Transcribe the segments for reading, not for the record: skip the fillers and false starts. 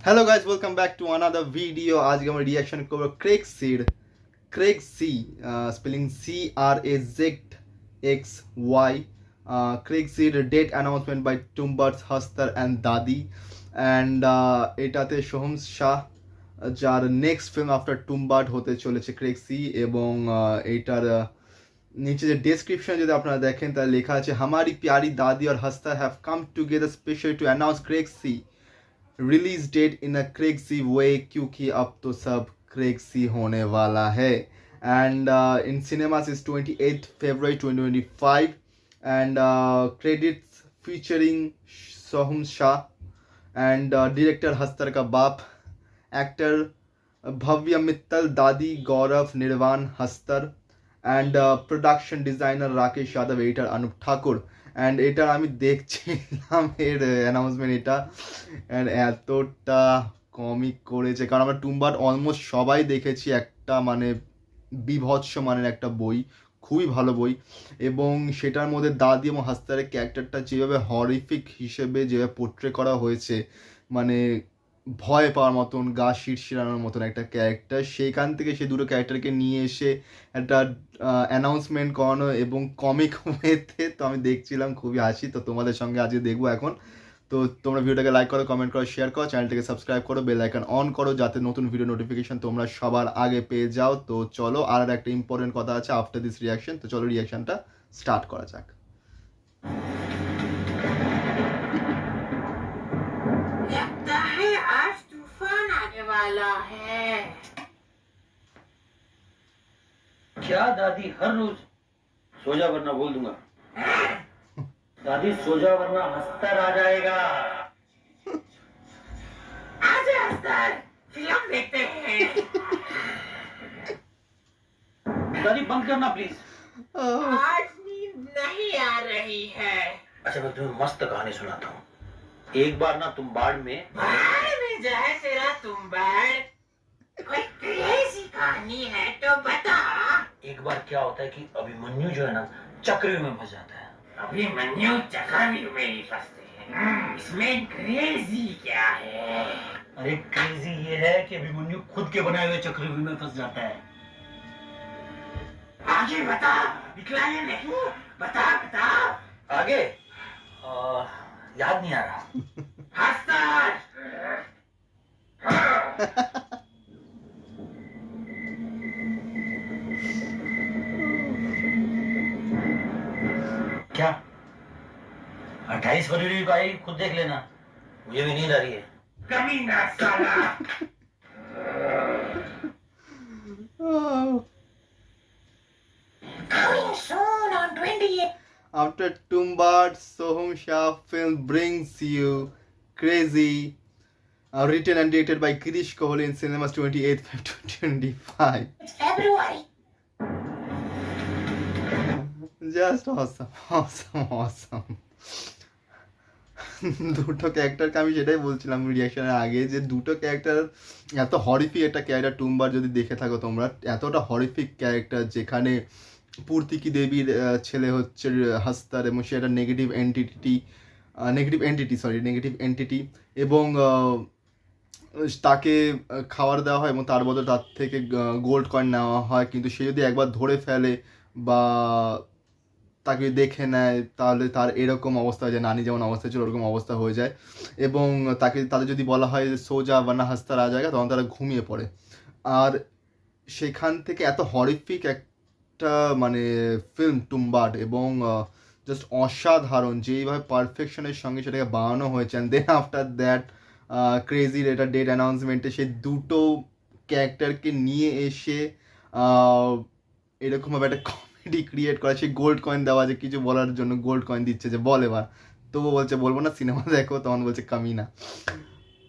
Hello guys, welcome back to another video. आज के हम रिएक्शन करो Crazxy spelling CRAZXY Crazxy date announcement by টুম্বার্স হাস্তার অ্যান্ড দাদি অ্যান্ড এটাতে সোহম শাহ যার নেক্সট ফিল্ম আফটার টুম্বার্ট হতে চলেছে ক্রেগ সি এবং এইটার নিচে যে ডেসক্রিপশন যদি আপনারা দেখেন তাহলে লেখা আছে हमारी प्यारी दादी और Hastar have come together special to announce Crazxy release date in a crazy way क्योंकि अब तो सब क्रेजी होने वाला है and in cinemas is 28 February 2025 and credits featuring Sohum Shah and director Hastar का बाप एक्टर भव्य मित्तल दादी Gaurav Nirvan Hastar and production designer Rakesh Yadav editor Anup Thakur and এটার আমি দেখছিলাম এর অ্যানাউন্সমেন্ট এটা অ্যান্ড এতটা কমিক করেছে কারণ আমরা টুম্বার্ট অলমোস্ট সবাই দেখেছি একটা মানে বিভৎস মানের একটা বই খুবই ভালো বই এবং সেটার মধ্যে দাদি এবং হাস্তারের ক্যারেক্টারটা যেভাবে হরিফিক হিসেবে যেভাবে পোট্রে করা হয়েছে মানে ভয় পাওয়ার মতন গা শিরশিরানোর মতন একটা ক্যারেক্টার সেইখান থেকে সে দুটো ক্যারেক্টারকে নিয়ে এসে একটা অ্যানাউন্সমেন্ট করানো এবং কমিক ওয়েতে তো আমি দেখছিলাম খুবই হাসি তো তোমাদের সঙ্গে আজকে দেখবো এখন তো তোমরা ভিডিওটাকে লাইক করো কমেন্ট করো শেয়ার করো চ্যানেলটাকে সাবস্ক্রাইব করো বেল আইকন অন করো যাতে নতুন ভিডিও নোটিফিকেশন তোমরা সবার আগে পেয়ে যাও তো চলো আর একটা ইম্পর্টেন্ট কথা আছে আফটার দিস রিয়াকশন তো চলো রিয়াকশনটা স্টার্ট করা যাক वाला है। क्या दादी हर रोज सो जा वरना बोल दूंगा। दादी सो जा वरना हस्तर आ जाएगा। आज हस्तर फिल्म देखते हैं। दादी बंद करना प्लीज। आज नींद नहीं आ रही है। अच्छा मैं तुम्हें मस्त कहानी सुनाता हूँ। एक बार ना तुम बाढ़ में जाए तेरा तुम्बाड़ कोई क्रेजी कहानी है तो बता। एक बार क्या होता है कि अभिमन्यु जो है ना चक्रव्यूह में फंस जाता है। अभिमन्यु चक्रव्यूह में ही फंसते हैं। इसमें क्रेजी क्या है? अरे क्रेजी ये है कि अभिमन्यु खुद के बनाए हुए चक्रव्यूह में फंस जाता है। आगे बता दिखलाए नहीं बता बता आगे याद नहीं आ रहा। हस्तर क्या 28 फरवरी को आई खुद देख लेना मुझे भी नींद आ रही है। कमीना साला। Coming soon on 28th. After Tumbad, Soham Shah film brings you Crazy, written and directed by Girish Kohli in cinemas 28th February 2025. It's February. Just awesome. দুটো ক্যারেক্টারকে আমি সেটাই বলছিলাম রিয়াকশনের আগে যে দুটো ক্যারেক্টার এত হরিফিক একটা ক্যারেক্টার টুম্বার যদি দেখে থাকো তোমরা এতটা হরিফিক ক্যারেক্টার যেখানে পূর্তিকি দেবীর ছেলে হচ্ছে হাস্তার এবং সে একটা নেগেটিভ এন্টিটি এবং তাকে খাবার দেওয়া হয় এবং তার বদলে তার থেকে গোল্ড কয়েন নেওয়া হয় কিন্তু সে যদি একবার ধরে ফেলে বা তাকে দেখে নেয় তাহলে তার এরকম অবস্থা হয়ে যায় নানি যেমন অবস্থা ছিল ওরকম অবস্থা হয়ে যায় এবং তাদের যদি বলা হয় সোজা বানা হাস্তা রাজা জায়গা তখন তারা ঘুমিয়ে পড়ে আর সেখান থেকে এত হরিফিক একটা মানে ফিল্ম টুম্বাড এবং জাস্ট অসাধারণ যেইভাবে পারফেকশনের সঙ্গে সেটাকে বানানো হয়েছে অ্যান্ড দেন আফটার দ্যাট ক্রেজির এটা ডেট অ্যানাউন্সমেন্টে সেই দুটো ক্যারেক্টারকে নিয়ে এসে এরকমভাবে একটা কমেডি ক্রিয়েট করা সেই গোল্ড কয়েন দেওয়া যে কিছু বলার জন্য গোল্ড কয়েন দিচ্ছে যে বল এবার তবু বলছে বলবো না সিনেমা দেখো তখন বলছে কামিনা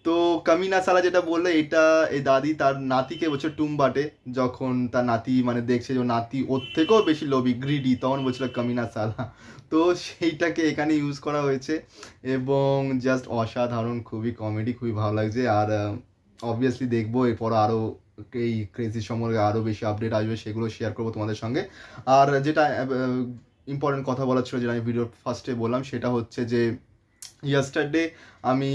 তো কামিনা সালা যেটা বললো এটা এই দাদি তার নাতিকে বলছে টুম্বাটে যখন তার নাতি মানে দেখছে যে নাতি ওর থেকেও বেশি লোভী গ্রিডি তখন বলছিল কামিনা সালা তো সেইটাকে এখানে ইউজ করা হয়েছে এবং জাস্ট অসাধারণ খুবই কমেডি খুবই ভালো লাগছে আর অবভিয়াসলি দেখবো এরপর আরও এই ক্রেজি সম্পর্কে আরও বেশি আপডেট আসবে সেগুলো শেয়ার করবো তোমাদের সঙ্গে আর যেটা ইম্পর্টেন্ট কথা বলার ছিল যেটা আমি ভিডিওর ফার্স্টে বললাম সেটা হচ্ছে যে ইয়েস্টারডে আমি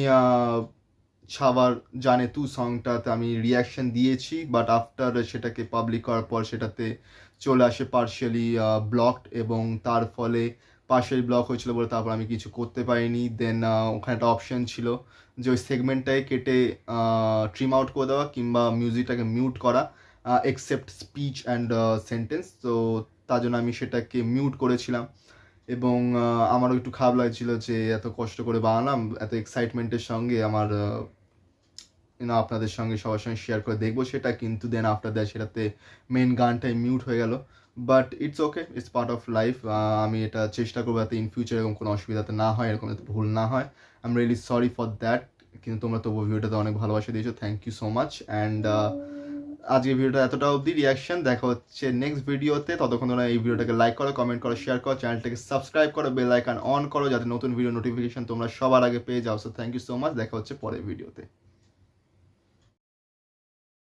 ছাওয়ার জানে তু সংটাতে আমি রিয়াকশন দিয়েছি, বাট আফটার সেটাকে পাবলিক করার পর সেটাতে চলে আসে পার্শিয়ালি ব্লকড, এবং তার ফলে পার্শিয়ালি ব্লক হয়েছিল বলে তারপর আমি কিছু করতে পারিনি। দেন ওখানে একটা অপশন ছিল যে ওই সেগমেন্টটাকে কেটে ট্রিম আউট করে দেওয়া কিংবা মিউজিকটাকে মিউট করা, এক্সেপ্ট স্পিচ অ্যান্ড সেন্টেন্স। তো তার জন্য আমি সেটাকে মিউট করেছিলাম, এবং আমারও একটু খারাপ লাগছিল যে এত কষ্ট করে বানালাম, এত এক্সাইটমেন্টের সঙ্গে আমার আপনাদের সঙ্গে সবার সঙ্গে শেয়ার করে দেখবো সেটা, কিন্তু দেন আফটার দ্যাট সেটাতে মেন গানটাই মিউট হয়ে গেল। But it's okay, it's part of life. আমি এটা চেষ্টা করবো যাতে ইন ফিউচার এরকম কোনো অসুবিধাতে না হয়, এরকম যাতে ভুল না হয়। I am really sorry for that. কিন্তু তোমরা তবু ভিডিওটাতে অনেক ভালোবাসা দিয়েছো, thank you so much. And আজকে ভিডিওটা এতটা অবধি রিয়াকশন, দেখা হচ্ছে নেক্সট ভিডিওতে। ততক্ষণ তোমরা এই ভিডিওটাকে লাইক করো, কমেন্ট করো, শেয়ার করো, চ্যানেলটাকে সাবস্ক্রাইব করো, বেল আইকন অন করো যাতে নতুন ভিডিও নোটিফিকেশন তোমরা সবার আগে পেয়ে যাও। So thank you so much, দেখা হচ্ছে পরের ভিডিওতে।